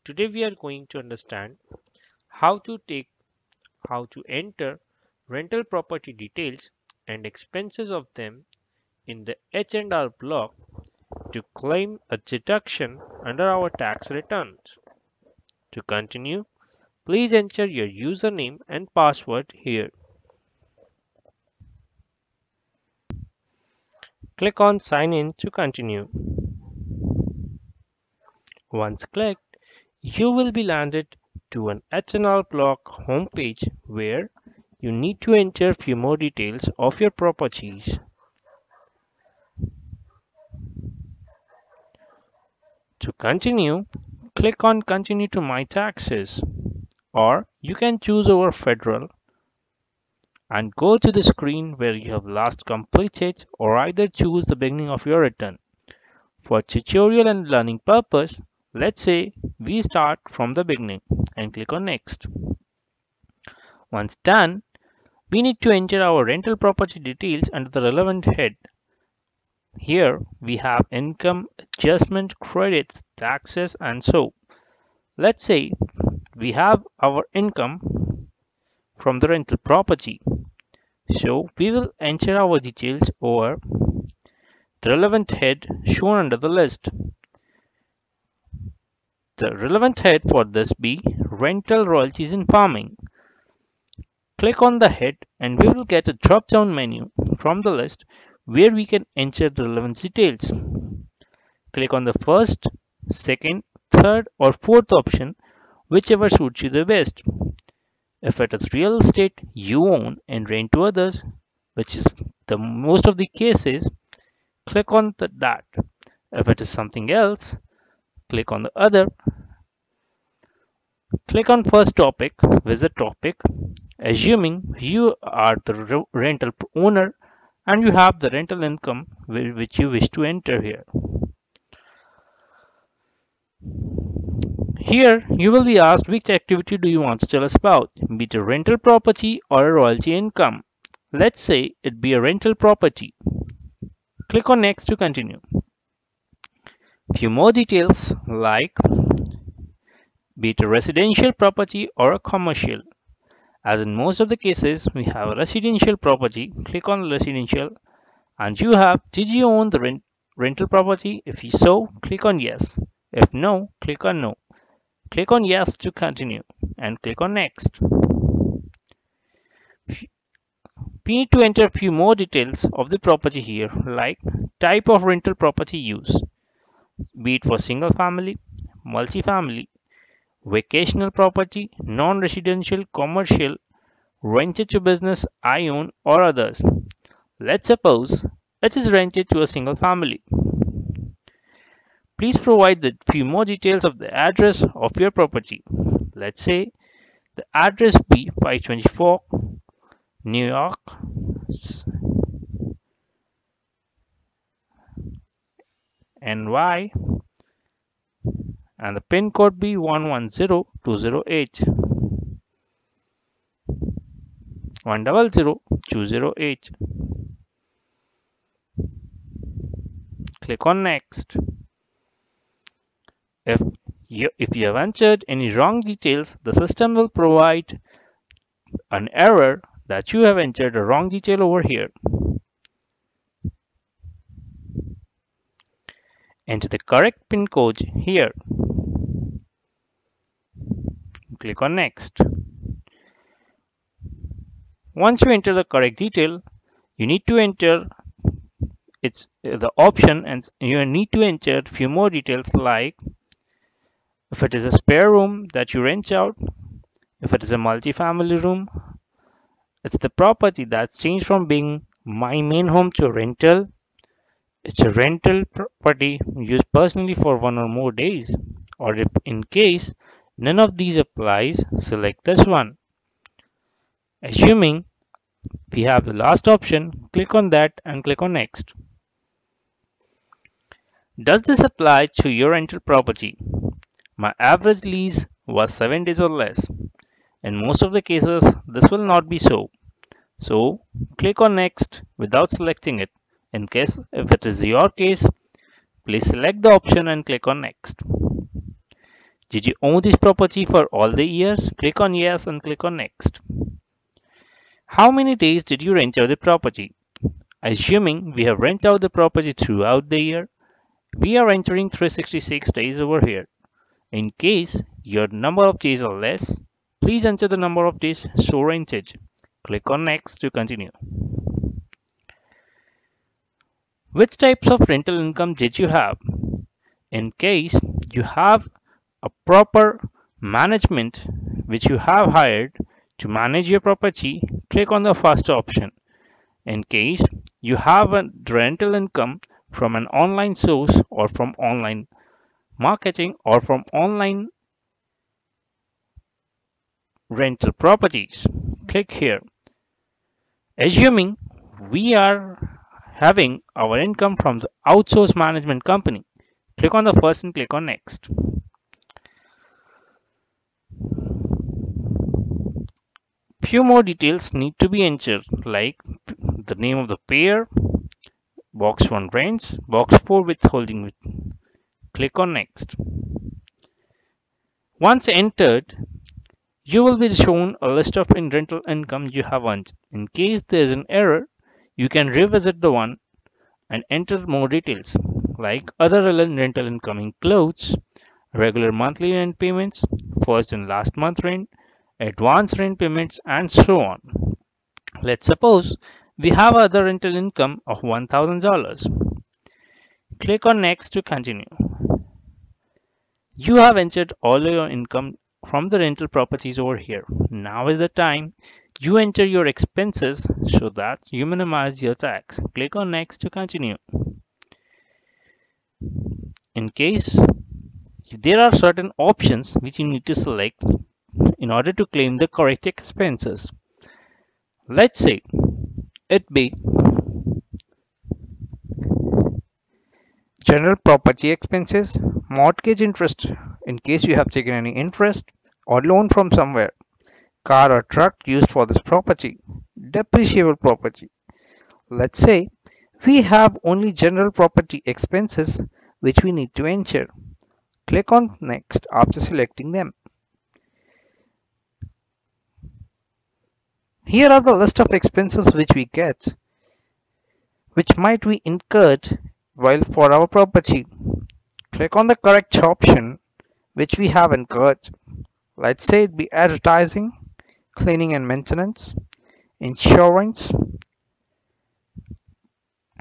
Today we are going to understand how to enter rental property details and expenses of them in the H&R block to claim a deduction under our tax returns. To continue, please enter your username and password here. Click on Sign In to continue. Once clicked, you will be landed to an H&R block homepage where you need to enter few more details of your properties. To continue, click on Continue to My Taxes, or you can choose over Federal and go to the screen where you have last completed, or either choose the beginning of your return. For tutorial and learning purpose, let's say we start from the beginning and click on Next. Once done, we need to enter our rental property details under the relevant head. Here we have income, adjustment, credits, taxes, and so. Let's say we have our income from the rental property. So we will enter our details over the relevant head shown under the list. The relevant head for this be rental royalties in farming. Click on the head and we will get a drop down menu from the list where we can enter the relevant details. Click on the first, second, third or fourth option, whichever suits you the best. If it is real estate you own and rent to others, which is the most of the cases, click on that. If it is something else, click on the other. Click on first topic, visit topic, assuming you are the rental owner and you have the rental income which you wish to enter here. Here you will be asked which activity do you want to tell us about, be it a rental property or a royalty income. Let's say it be a rental property. Click on next to continue. Few more details like be it a residential property or a commercial. As in most of the cases we have a residential property, click on residential and you have did you own the rental property? If so, click on yes. If no, click on no. Click on yes to continue and click on next. We need to enter a few more details of the property here like type of rental property used, be it for single family, multi-family, vacational property, non-residential, commercial, rented to business, I own or others. Let's suppose it is rented to a single family. Please provide the few more details of the address of your property. Let's say the address be 524 New York NY and the pin code be 110208 100208. Click on next. If you have entered any wrong details, the system will provide an error that you have entered a wrong detail over here. Enter the correct pin code here. Click on next. Once you enter the correct detail, you need to enter the option and you need to enter a few more details like if it is a spare room that you rent out, if it is a multi-family room, it's the property that's changed from being my main home to rental. It's a rental property used personally for 1 or more days. Or if in case none of these applies, select this one. Assuming we have the last option, click on that and click on next. Does this apply to your rental property? My average lease was 7 days or less. In most of the cases, this will not be so. So click on next without selecting it. In case if it is your case, please select the option and click on next. Did you own this property for all the years? Click on yes and click on next. How many days did you rent out the property? Assuming we have rented out the property throughout the year, we are entering 366 days over here. In case your number of days are less, please enter the number of days so rented. Click on next to continue. Which types of rental income did you have? In case you have a proper management which you have hired to manage your property, click on the first option. In case you have a rental income from an online source or from online marketing or from online rental properties, click here. Assuming we are having our income from the outsourced management company, click on the first and click on next. Few more details need to be entered, like the name of the payer, box 1 rents, box 4 withholding. Click on next. Once entered, you will be shown a list of rental income you have earned. In case there is an error, you can revisit the one and enter more details, like other rental income includes regular monthly rent payments, first and last month rent, advance rent payments, and so on. Let's suppose we have other rental income of $1,000. Click on next to continue. You have entered all your income from the rental properties over here. Now is the time you enter your expenses so that you minimize your tax. Click on next to continue. In case there are certain options which you need to select in order to claim the correct expenses. Let's say it be general property expenses, mortgage interest in case you have taken any interest or loan from somewhere, car or truck used for this property, depreciable property. Let's say we have only general property expenses which we need to enter. Click on next after selecting them. Here are the list of expenses which we get, which might be incurred while for our property. Click on the correct option which we have incurred. Let's say it be advertising, cleaning and maintenance, insurance,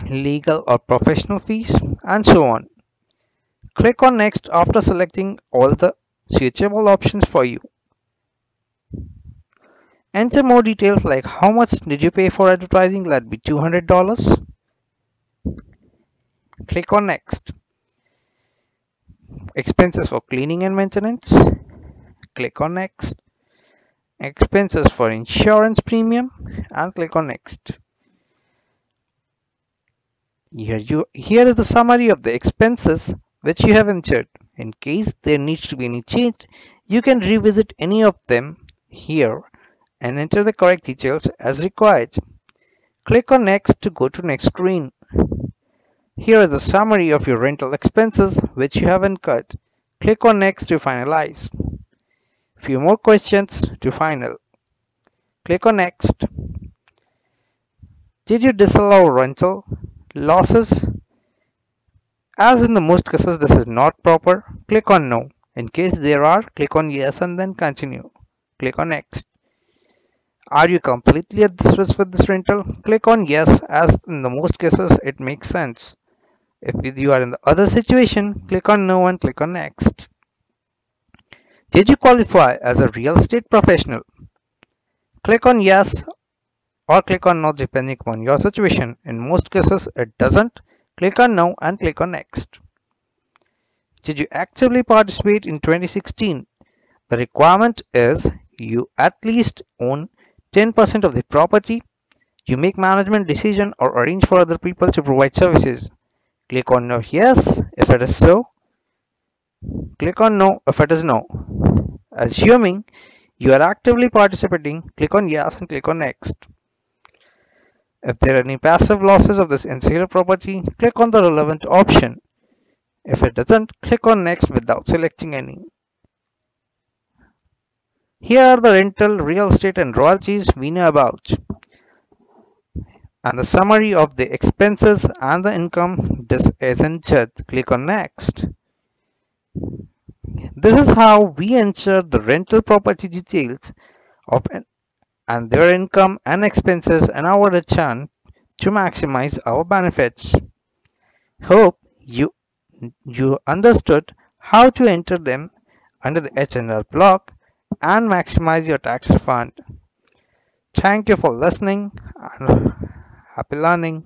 legal or professional fees, and so on. Click on next after selecting all the suitable options for you. Enter more details like how much did you pay for advertising, let be $200. Click on next. Expenses for cleaning and maintenance. Click on next. Expenses for insurance premium and click on next. Here is the summary of the expenses which you have entered. In case there needs to be any change, you can revisit any of them here and enter the correct details as required. Click on next to go to next screen. Here is the summary of your rental expenses which you have incurred. Click on next to finalize. Few more questions to final. Click on next. Did you disallow rental losses? As in the most cases this is not proper, click on no. In case there are, click on yes and then continue. Click on next. Are you completely at this risk with this rental? Click on yes, as in the most cases it makes sense. If you are in the other situation, click on no and click on next. Did you qualify as a real estate professional? Click on yes or click on no depending on your situation. In most cases it doesn't. Click on no and click on next. Did you actively participate in 2016? The requirement is you at least own 10% of the property, you make management decision or arrange for other people to provide services. Click on no yes if it is so. Click on no if it is no. Assuming you are actively participating, click on yes and click on next. If there are any passive losses of this ancillary property, click on the relevant option. If it doesn't, click on next without selecting any. Here are the rental, real estate and royalties we know about, and the summary of the expenses and the income. This isn't just click on next. This is how we ensure the rental property details of and their income and expenses and our return to maximize our benefits. Hope you understood how to enter them under the HNR block and maximize your tax refund. Thank you for listening and happy learning.